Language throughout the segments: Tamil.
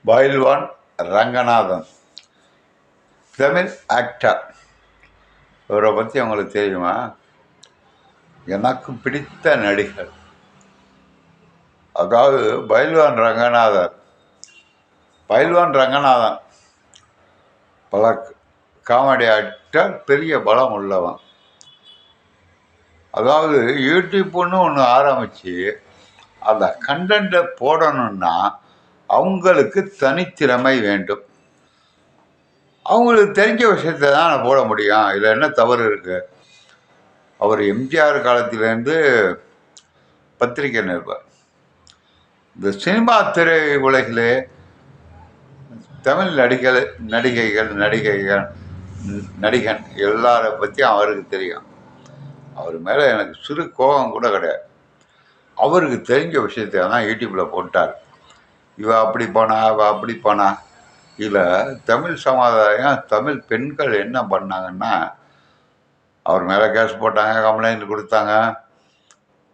பயில்வான் ரங்கநாதன், தமிழ் ஆக்டர். இவரை பற்றி உங்களுக்கு தெரியுமா? எனக்கு பிடித்த நடிகர். அதாவது பயில்வான் ரங்கநாதன் பல காமெடி ஆக்டர், பெரிய பலம் உள்ளவன். அதாவது யூடியூப்னு ஒன்று ஆரம்பித்து அந்த கண்டென்ட்டை போடணுன்னா அவங்களுக்கு தனித்திறமை வேண்டும். அவங்களுக்கு தெரிஞ்ச விஷயத்தை தான் போட முடியும். இதில் என்ன தவறு இருக்குது? அவர் எம்ஜிஆர் காலத்திலேருந்து பத்திரிகை நிருபர். இந்த சினிமா திரை உலகிலே தமிழ் நடிகன் எல்லாரை பற்றியும் அவருக்கு தெரியும். அவர் மேலே எனக்கு சிறு கோபம் கூட கிடையாது. அவருக்கு தெரிஞ்ச விஷயத்தை தான் யூடியூப்பில் போட்டார். இவ அப்படி போனா. இதில் தமிழ் சமுதாயம், தமிழ் பெண்கள் என்ன பண்ணாங்கன்னா, அவர் மேலே கேஸ் போட்டாங்க, கம்ப்ளைண்ட் கொடுத்தாங்க.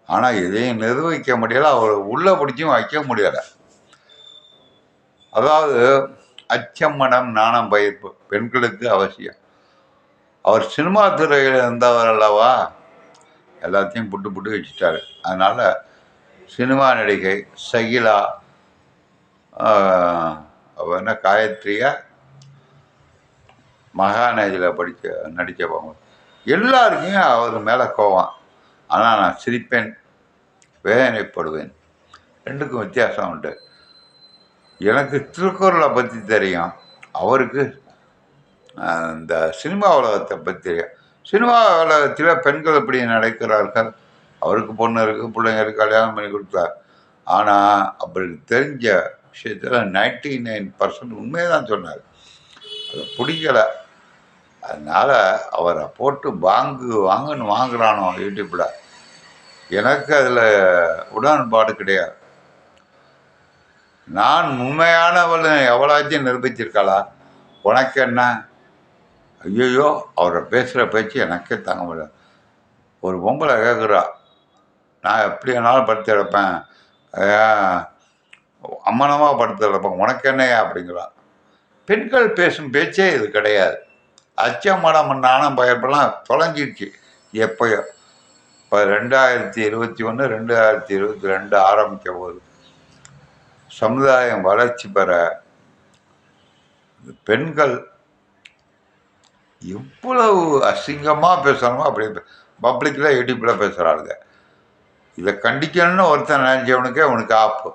ஆனால் எதையும் நிர்வகிக்க முடியலை, அவர் உள்ளே பிடிச்சும் வைக்க முடியலை. அதாவது அச்சம், மனம், நாணம், பயிர்ப்பு பெண்களுக்கு அவசியம். அவர் சினிமா துறையில் இருந்தவர் அல்லவா, எல்லாத்தையும் புட்டு வச்சுட்டாரு. அதனால் சினிமா நடிகை சகிலா, என்ன காயத்ரியா, மகாநதியில் நடித்தவங்க எல்லாருக்குமே அவர் மேலே கோவம். ஆனால் நான் சிரிப்பேன், வேதனைப்படுவேன். ரெண்டுக்கும் வித்தியாசம் உண்டு. எனக்கு திருக்குறளை பற்றி தெரியும், அவருக்கு இந்த சினிமா உலகத்தை பற்றி தெரியும். சினிமா உலகத்தில் பெண்கள் எப்படி நடக்கிறார்கள், அவருக்கு பொண்ணு இருக்குது, பிள்ளைங்களுக்கு கல்யாணம் பண்ணி கொடுத்தார். ஆனால் அப்படி தெரிஞ்ச விஷயத்தில் 99% உண்மையை தான் சொன்னார். அது பிடிக்கலை. அதனால் அவரை போட்டு வாங்குன்னு வாங்குறானோ யூடியூப்பில். எனக்கு அதில் உடன்பாடு கிடையாது. நான் உண்மையானவள் எவ்வளோச்சும் நிரூபிச்சிருக்காளா? உனக்கு என்ன? ஐயோ, அவரை பேசுகிற பேச்சு எனக்கே தாங்க முடியாது. ஒரு பொம்பளை கேட்குறா, நான் எப்படி வேணாலும் படுத்து கிடப்பேன், அம்மனமாக படுத்து கிடப்பேன், உனக்கு என்னையா அப்படிங்கிறா. பெண்கள் பேசும் பேச்சே இது கிடையாது. அச்சம், மடம், நாணம், பயப்பெல்லாம் தொலைஞ்சிடுச்சு எப்பயோ. இப்போ 2021 2022 ஆரம்பிக்க போது சமுதாயம் வளர்ச்சி பெற பெண்கள் எவ்வளவு அசிங்கமாக பேசணுமோ அப்படி பப்ளிக்கில் யூடியூப்பில் பேசுகிறாளுங்க. இதை கண்டிக்கணும்னு ஒருத்தன் நினைச்சவனுக்கே அவனுக்கு ஆப்பு.